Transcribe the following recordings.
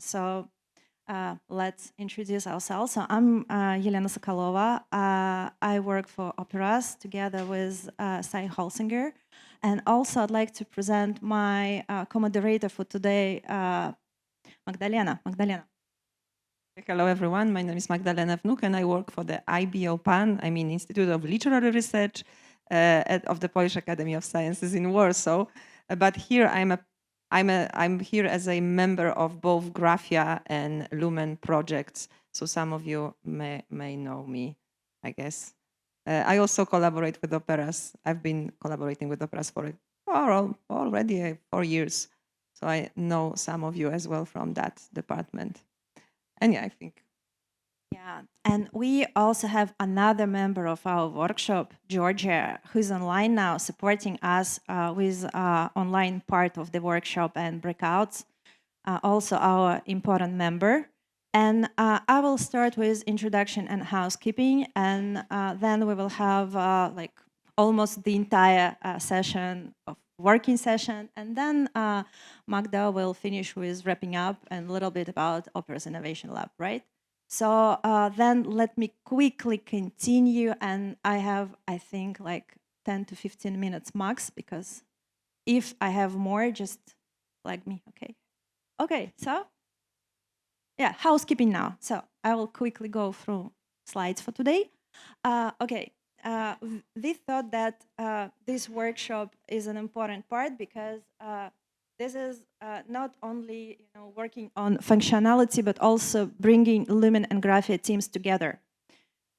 So let's introduce ourselves. So I'm Elena Sokolova. I work for Operas together with Sai Holsinger. And also I'd like to present my co-moderator for today, Magdalena. Magdalena. Hello, everyone. My name is Magdalena Wnuk, and I work for the IBO-PAN, Institute of Literary Research of the Polish Academy of Sciences in Warsaw. But here I'm here as a member of both GRAPHIA and LUMEN projects. So some of you may know me, I guess. I also collaborate with Operas. I've been collaborating with Operas for already 4 years. So I know some of you as well from that department. And yeah, I think. Yeah, and we also have another member of our workshop, Georgia, who's online now, supporting us with online part of the workshop and breakouts. Also our important member. And I will start with introduction and housekeeping, and then we will have like almost the entire session of working session, and then Magda will finish with wrapping up and a little bit about Opera's Innovation Lab, right? So then let me quickly continue, and I have, I think, like 10 to 15 minutes max, because if I have more, just flag me, okay? Okay, so yeah, housekeeping now. So I will quickly go through slides for today. Okay, we thought that this workshop is an important part because this is not only working on functionality, but also bringing LUMEN and GRAPHIA teams together.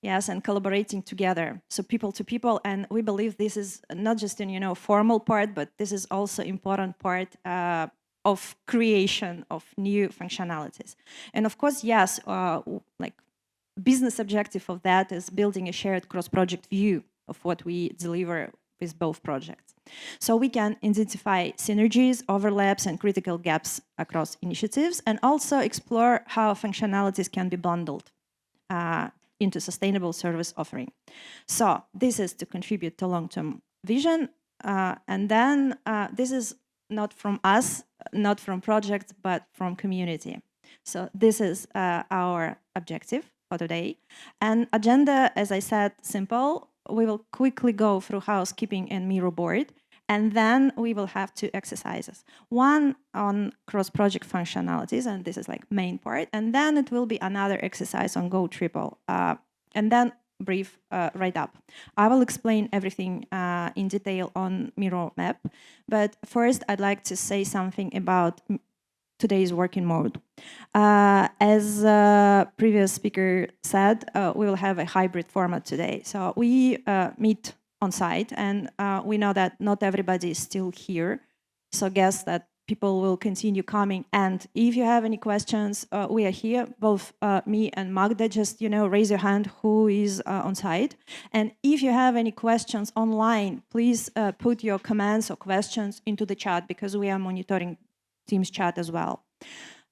Yes, and collaborating together, so people to people, and we believe this is not just an formal part, but this is also important part of creation of new functionalities. And of course, yes, like business objective of that is building a shared cross-project view of what we deliver with both projects. So we can identify synergies, overlaps, and critical gaps across initiatives, and also explore how functionalities can be bundled into sustainable service offering. So this is to contribute to long-term vision. And then this is not from us, not from projects, but from community. So this is our objective for today. And agenda, as I said, simple. We will quickly go through housekeeping and Miro board. And then we will have 2 exercises. One on cross-project functionalities, and this is like main part. And then it will be another exercise on Go Triple. And then brief write-up. I will explain everything in detail on Miro map. But first, I'd like to say something about today's working mode. As previous speaker said, we will have a hybrid format today. So we meet on site, and we know that not everybody is still here. So guess that people will continue coming. And if you have any questions, we are here, both me and Magda. Just raise your hand who is on site. And if you have any questions online, please put your comments or questions into the chat, because we are monitoring Teams chat as well.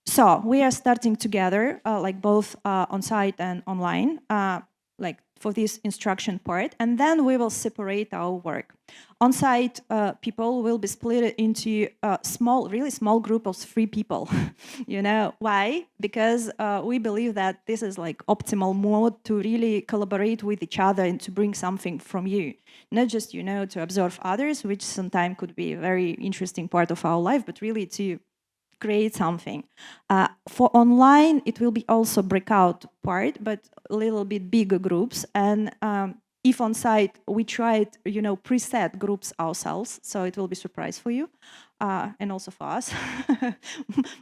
So we are starting together, like both on site and online, like for this instruction part, and then we will separate our work. On-site people will be split into a really small group of 3 people. Why? Because we believe that this is like optimal mode to really collaborate with each other and to bring something from you. Not just, to observe others, which sometimes could be a very interesting part of our life, but really to create something. For online, it will be also breakout part, but a little bit bigger groups. And if on site, we tried, preset groups ourselves, so it will be a surprise for you, and also for us.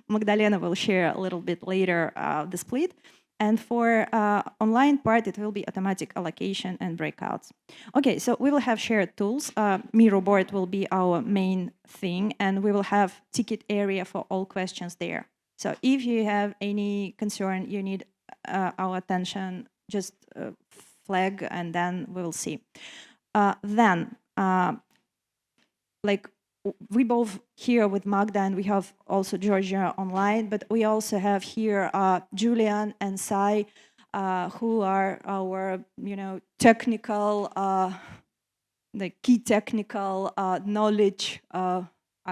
Magdalena will share a little bit later the split. And for online part, it will be automatic allocation and breakouts. Okay, so we will have shared tools. Miro board will be our main thing, and we will have ticket area for all questions there. So if you have any concern, you need our attention, just flag, and then we will see. Like we both here with Magda, and we have also Georgia online, but we also have here Julian and Sai, who are our, technical, the key technical knowledge, I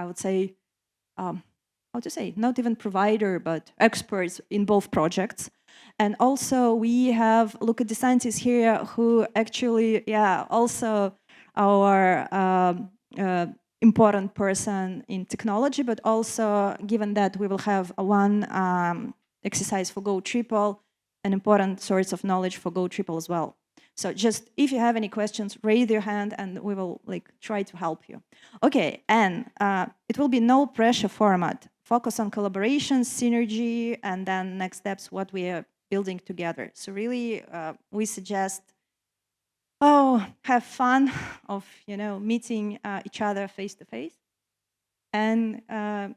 would say, how to say, not even provider, but experts in both projects. And also we have look at the scientists here who actually, yeah, also our important person in technology, but also given that we will have one exercise for Go Triple, an important source of knowledge for Go Triple as well. So just if you have any questions, raise your hand and we will try to help you. Okay, and it will be no pressure format. Focus on collaboration, synergy, and then next steps, what we are building together. So really, we suggest, have fun of meeting each other face to face and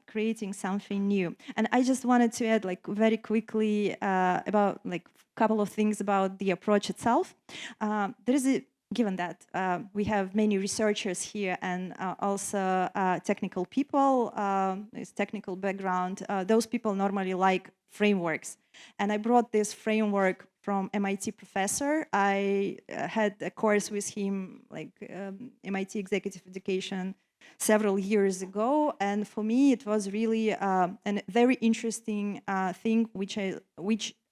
creating something new. And I just wanted to add very quickly about a couple of things about the approach itself. There is given that we have many researchers here and also technical people, this technical background, those people normally like frameworks. And I brought this framework from MIT professor. I had a course with him, MIT Executive Education, several years ago, and for me it was really a very interesting thing which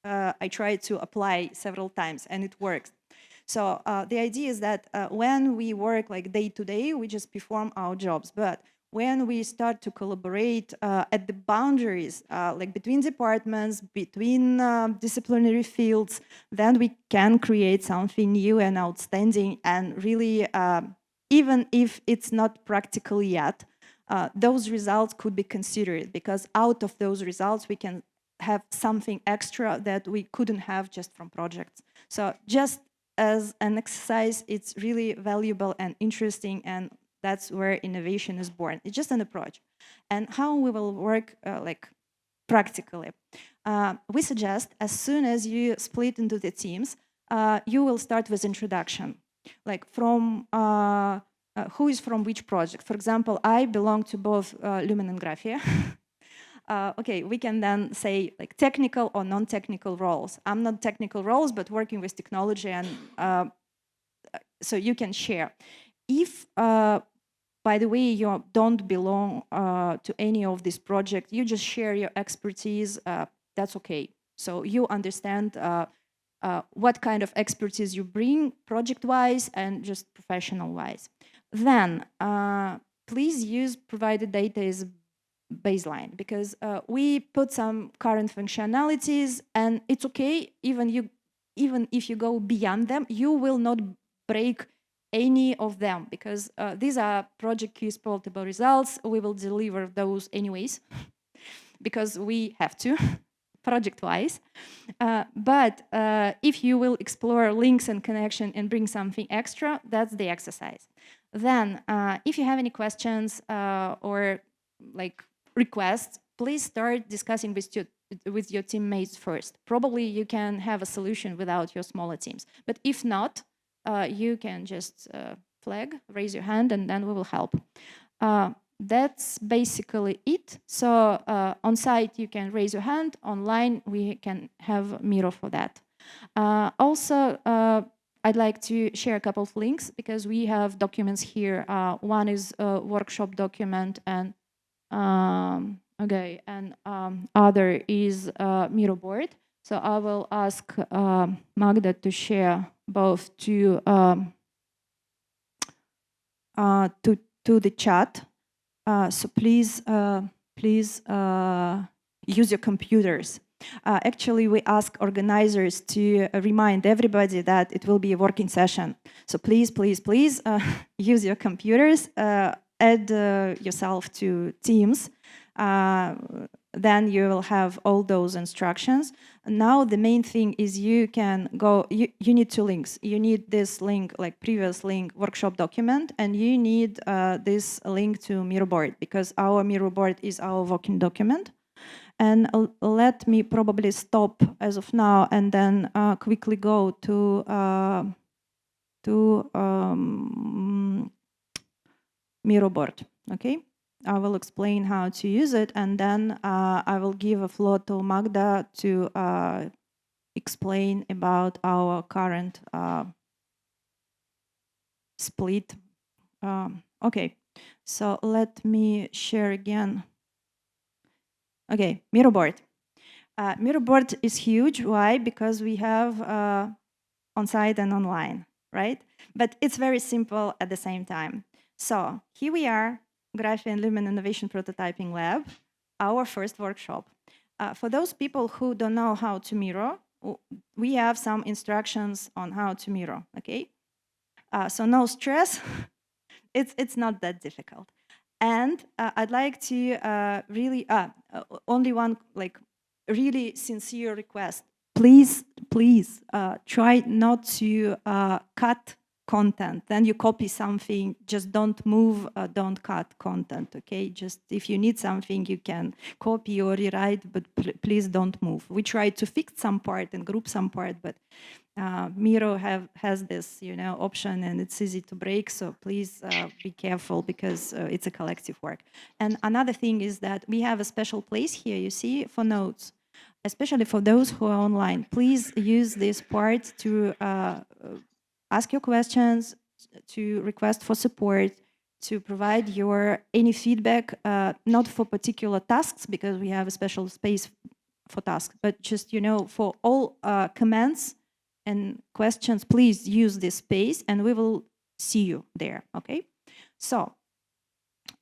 I tried to apply several times, and it works. So the idea is that when we work day to day, we just perform our jobs, but when we start to collaborate at the boundaries, between departments, between disciplinary fields, then we can create something new and outstanding, and really even if it's not practical yet, those results could be considered, because out of those results we can have something extra that we couldn't have just from projects. So just as an exercise, it's really valuable and interesting, and that's where innovation is born. It's just an approach. And how we will work practically. We suggest as soon as you split into the teams, you will start with introduction. From who is from which project. For example, I belong to both LUMEN and GRAPHIA. Okay, we can then say technical or non-technical roles. I'm not technical roles, but working with technology, and so you can share. If, by the way, you don't belong to any of this project, you just share your expertise, that's okay. So you understand what kind of expertise you bring project-wise and just professional-wise. Then, please use provided data as baseline, because we put some current functionalities, and it's okay, even if you go beyond them, you will not break any of them, because these are project keys portable results. We will deliver those anyways, because we have to, project-wise. But if you will explore links and connection and bring something extra, that's the exercise. Then, if you have any questions or requests, please start discussing with your teammates first. Probably you can have a solution without your smaller teams. But if not, you can just flag, raise your hand, and then we will help. That's basically it. So on site, you can raise your hand. Online, we can have Miro for that. Also, I'd like to share a couple of links, because we have documents here. One is a workshop document, and okay, and other is Miro board. So I will ask Magda to share both to the chat. So please use your computers. Actually, we ask organizers to remind everybody that it will be a working session. So please use your computers, add yourself to Teams. Then you will have all those instructions. Now the main thing is you can go, you need two links. You need this link, previous link, workshop document, and you need this link to Miro board, because our Miro board is our working document. And let me probably stop as of now and then quickly go to Miro board, okay? I will explain how to use it, and then I will give a floor to Magda to explain about our current split. Okay, so let me share again Okay, Miro board. Miro board is huge. Why? Because we have on-site and online, right? But it's very simple at the same time. So here we are, GRAPHIA and LUMEN Innovation Prototyping Lab, our first workshop. For those people who don't know how to Miro, we have some instructions on how to Miro, okay? So no stress, it's not that difficult. And I'd like to really, only one like really sincere request. Please try not to cut content. Then you copy something, just don't move, don't cut content, okay? Just if you need something, you can copy or rewrite, but please don't move. We try to fix some part and group some part, but Miro has this, option, and it's easy to break. So please be careful, because it's a collective work. And another thing is that we have a special place here, you see, for notes, especially for those who are online. Please use this part to ask your questions, to request for support, to provide your any feedback, not for particular tasks, because we have a special space for tasks, but just, for all comments and questions, please use this space and we will see you there, okay? So,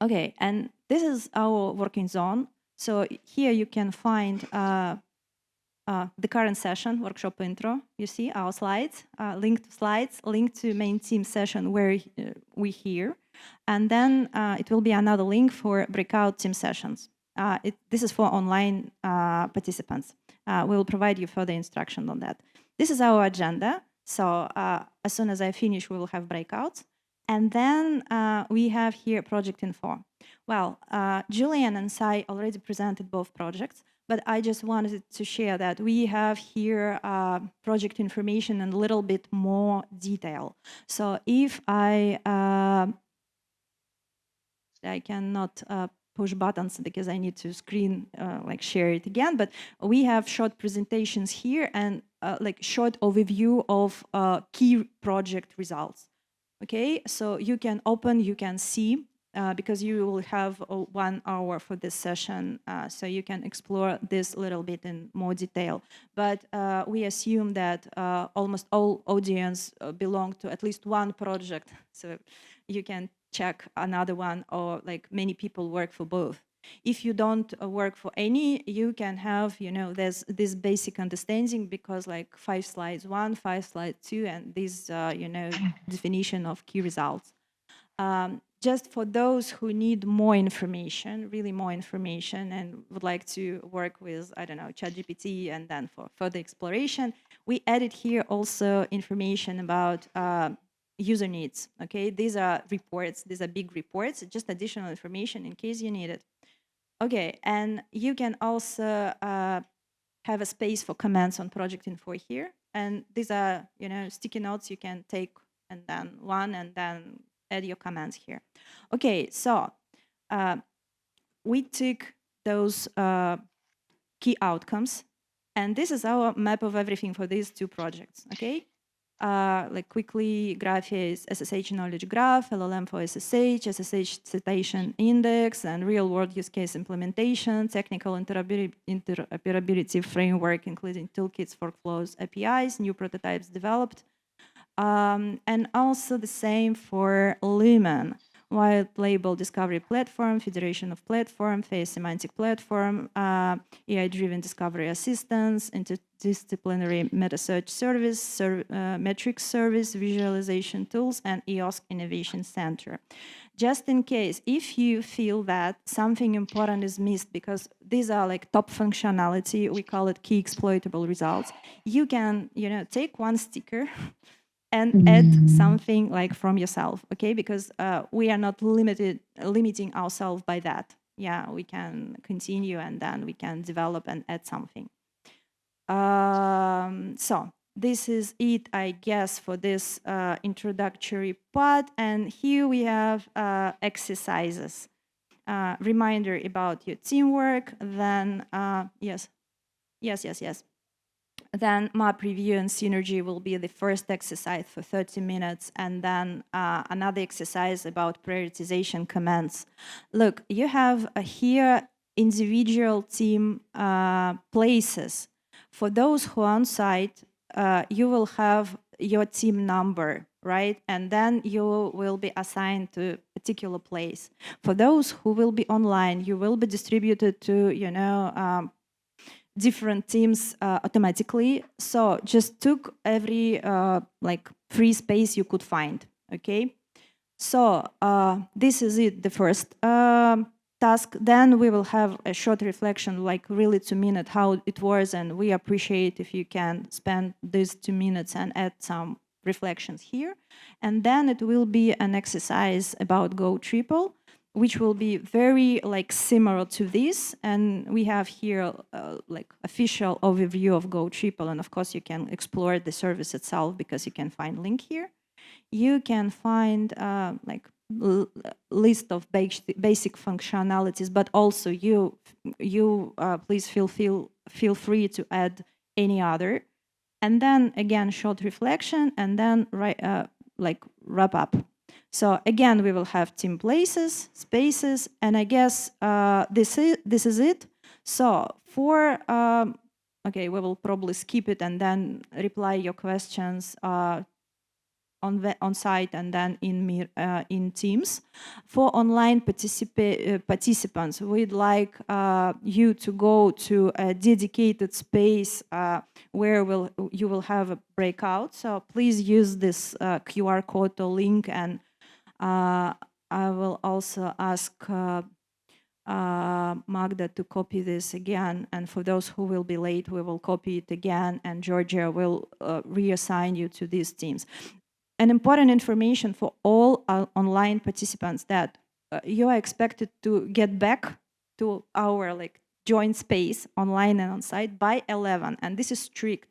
okay, and this is our working zone. So here you can find the current session, workshop intro. You see our slides, link to slides, link to main team session where we here. And then it will be another link for breakout team sessions. This is for online participants. We will provide you further instruction on that. This is our agenda. So as soon as I finish, we will have breakouts. And then we have here project info. Well, Julian and Sai already presented both projects, but I just wanted to share that we have here project information and a little bit more detail. So if I cannot push buttons because I need to screen share it again, but we have short presentations here and short overview of key project results. Okay, so you can open, you can see, because you will have 1 hour for this session, so you can explore this a little bit in more detail. But we assume that almost all audience belong to at least one project, so you can check another one, or many people work for both. If you don't work for any, you can have, there's this basic understanding, because 5 slides 1, 5 slides 2, and this, definition of key results. Just for those who need more information, really more information, and would like to work with, I don't know, ChatGPT, and then for further exploration, we added here also information about user needs, okay? These are reports, these are big reports, just additional information in case you need it. Okay, and you can also have a space for comments on project info here. And these are, sticky notes you can take and then and then add your comments here. Okay, so we took those key outcomes, and this is our map of everything for these 2 projects, okay? Quickly, GRAPHIA is SSH knowledge graph, LLM for SSH citation index, and real-world use case implementation, technical interoperability framework, including toolkits, workflows, APIs, new prototypes developed, and also the same for LUMEN, white label discovery platform, federation of platform, phase semantic platform, AI-driven discovery assistance, interdisciplinary meta search service, metrics service, visualization tools, and EOSC Innovation Center. Just in case, if you feel that something important is missed, because these are top functionality, we call it key exploitable results, you can, take one sticker and add something from yourself, okay? Because we are not limiting ourselves by that. Yeah, we can continue, and then we can develop and add something. So this is it, I guess, for this introductory part. And here we have exercises. Reminder about your teamwork. Then, yes. Then map review and synergy will be the first exercise for 30 minutes, and then another exercise about prioritization commands. Look, you have here individual team places. For those who are on site, you will have your team number, right? And then you will be assigned to a particular place. For those who will be online, you will be distributed to, different teams automatically. So just took every like free space you could find, okay? So this is it, the first task. Then we will have a short reflection, like really 2 minutes, how it was, and we appreciate if you can spend these 2 minutes and add some reflections here. And then it will be an exercise about Go Triple, which will be very like similar to this. And we have here like official overview of Go Triple, and of course you can explore the service itself because you can find link here. You can find like list of basic functionalities, but also you please feel free to add any other. And then again, short reflection, and then like wrap up. So again, we will have team places, spaces, and I guess this is it. So for okay, we will probably skip it and then reply your questions on site and then in Teams. For online participants, we'd like you to go to a dedicated space where you will have a breakout. So please use this QR code or link, and I will also ask Magda to copy this again, and for those who will be late, we will copy it again, and Georgia will reassign you to these teams. An important information for all online participants that you are expected to get back to our like joint space online and on site by 11, and this is strict.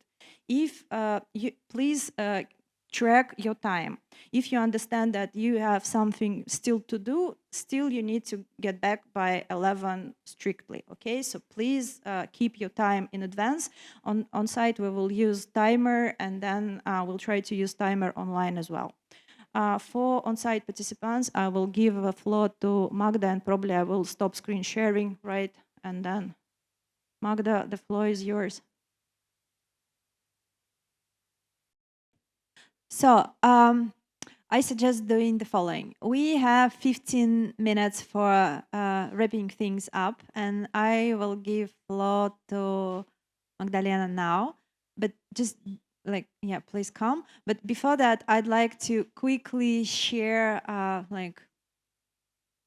If you please track your time. If you understand that you have something still to do, still you need to get back by 11 strictly, okay? So please keep your time in advance. On site, we will use timer, and then we'll try to use timer online as well. For on-site participants, I will give the floor to Magda, and probably I will stop screen sharing, right? And then, Magda, the floor is yours. So I suggest doing the following. We have 15 minutes for wrapping things up, and I will give floor to Magdalena now. But just like, yeah, please come. But before that, I'd like to quickly share like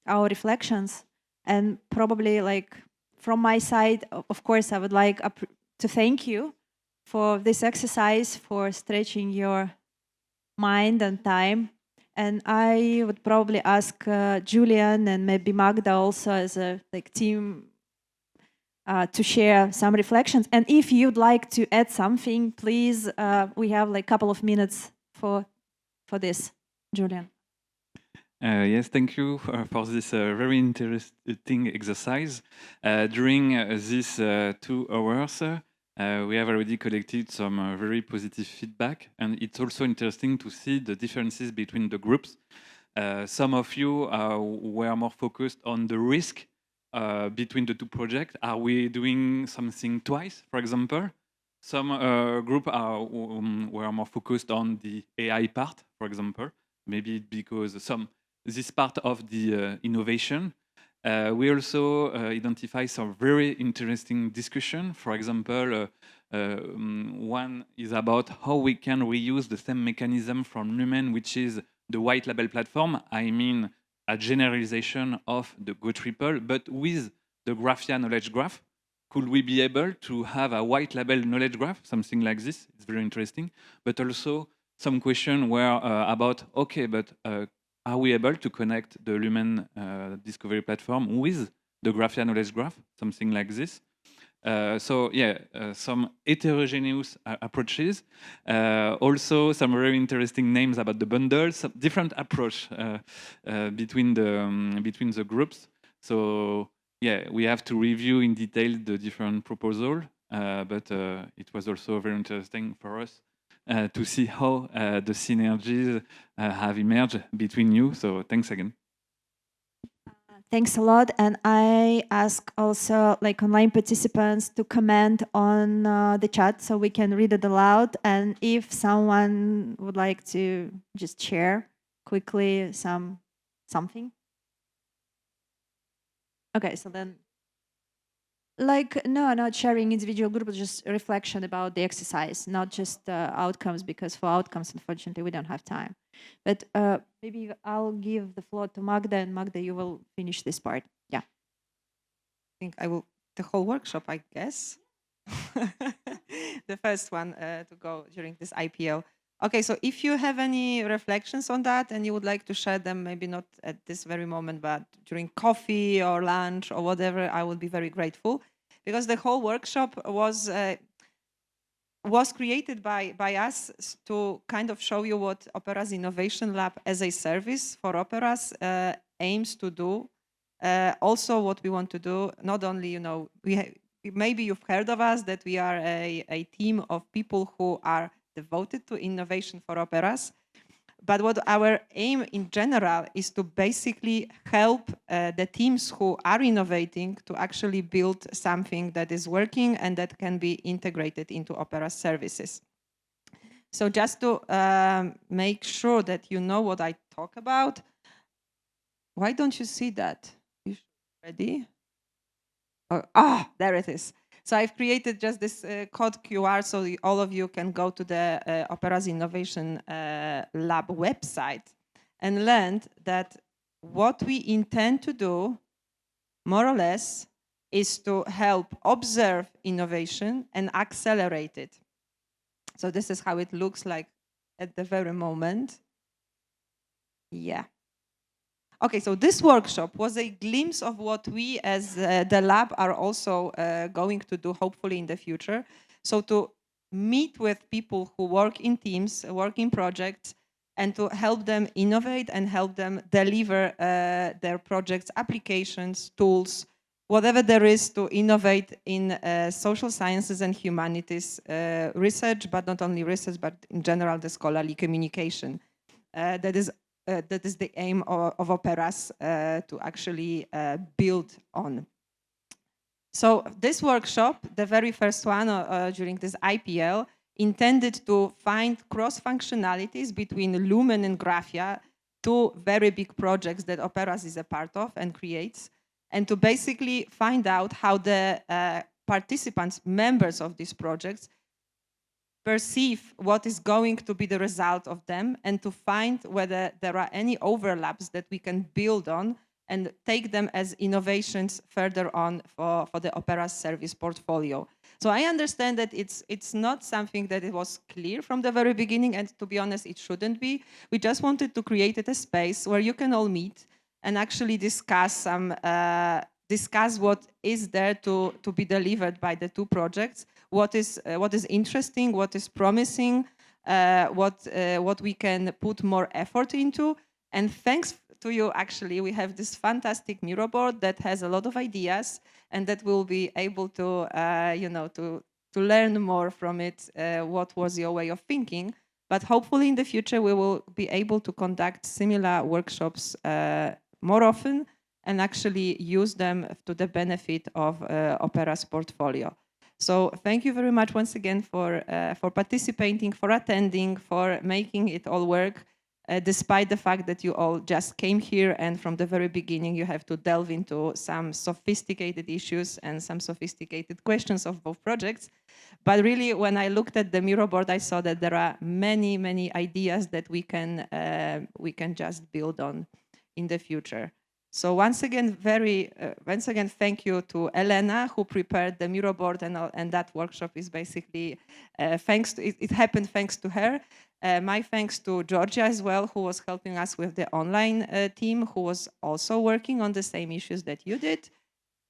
our reflections, and probably like from my side, of course, I would like to thank you for this exercise, for stretching your mind and time. And I would probably ask Julian and maybe Magda also as a like team to share some reflections. And if you'd like to add something, please, we have like a couple of minutes for this. Julian. Yes, thank you for this very interesting exercise. During these 2 hours, we have already collected some very positive feedback, and it's also interesting to see the differences between the groups. Some of you were more focused on the risk between the 2 projects. Are we doing something twice, for example? Some group were more focused on the AI part, for example, maybe because this part of the innovation. We also identify some very interesting discussion. For example, one is about how we can reuse the same mechanism from LUMEN, which is the white label platform. I mean, a generalization of the Go Triple, but with the GRAPHIA knowledge graph. Could we be able to have a white label knowledge graph, something like this? It's very interesting. But also some questions were about, okay, but are we able to connect the LUMEN discovery platform with the GRAPHIA knowledge graph, something like this? So yeah, some heterogeneous approaches. Also some very interesting names about the bundles, some different approach between the groups. So yeah, we have to review in detail the different proposals, but it was also very interesting for us to see how the synergies have emerged between you. So thanks again. Thanks a lot. And I ask also like online participants to comment on the chat so we can read it aloud. And if someone would like to just share quickly something. Okay, so then like, no, not sharing individual groups, just reflection about the exercise, not just outcomes, because for outcomes, unfortunately, we don't have time. But maybe I'll give the floor to Magda, and Magda, you will finish this part. Yeah. I think I will, the whole workshop, I guess. The first one to go during this IPO. Okay, so if you have any reflections on that and you would like to share them, maybe not at this very moment, but during coffee or lunch or whatever, I would be very grateful, because the whole workshop was created by us to kind of show you what Opera's Innovation Lab as a service for operas aims to do. Also what we want to do, not only, you know, maybe you've heard of us, that we are a team of people who are devoted to innovation for operas. But what our aim in general is to basically help the teams who are innovating to actually build something that is working and that can be integrated into Opera services. So just to make sure that you know what I talk about, why don't you see that? You ready? Oh, there it is. So I've created just this code QR so all of you can go to the Opera's Innovation Lab website and learn that what we intend to do, more or less, is to help observe innovation and accelerate it. So this is how it looks like at the very moment. Yeah. Okay, so this workshop was a glimpse of what we as the lab are also going to do, hopefully in the future. So to meet with people who work in teams, work in projects, and to help them innovate and help them deliver their projects, applications, tools, whatever there is to innovate in social sciences and humanities research, but not only research, but in general, the scholarly communication. That is the aim of operas to actually build on. So this workshop, the very first one during this IPL, intended to find cross-functionalities between LUMEN and GRAPHIA, two very big projects that Operas is a part of and creates, and to basically find out how the participants, members of these projects, perceive what is going to be the result of them, and to find whether there are any overlaps that we can build on and take them as innovations further on for the Opera's service portfolio. So I understand that it's not something that it was clear from the very beginning, and to be honest, it shouldn't be. We just wanted to create a space where you can all meet and actually discuss what is there to be delivered by the two projects, what is interesting, what is promising, what we can put more effort into. And thanks to you, actually, we have this fantastic Miro board that has a lot of ideas, and that will be able to, to learn more from it, what was your way of thinking. But hopefully in the future, we will be able to conduct similar workshops more often and actually use them to the benefit of Opera's portfolio. So thank you very much once again for participating, for attending, for making it all work, despite the fact that you all just came here and from the very beginning you have to delve into some sophisticated issues and some sophisticated questions of both projects. But really, when I looked at the Miro board, I saw that there are many, many ideas that we can just build on in the future. So once again, thank you to Elena, who prepared the Miro board, and that workshop is basically it happened thanks to her. My thanks to Georgia as well, who was helping us with the online team, who was also working on the same issues that you did.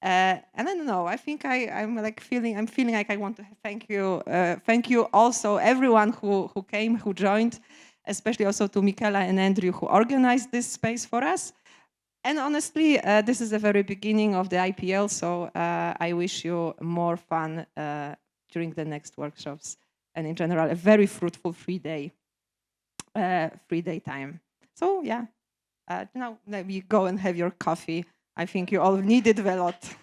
And I don't know, I think I'm feeling like I want to thank you also everyone who came, who joined, especially also to Michaela and Andrew, who organized this space for us. And honestly, this is the very beginning of the IPL, so I wish you more fun during the next workshops, and in general, a very fruitful free day time. So yeah, now maybe go and have your coffee I think you all needed a lot.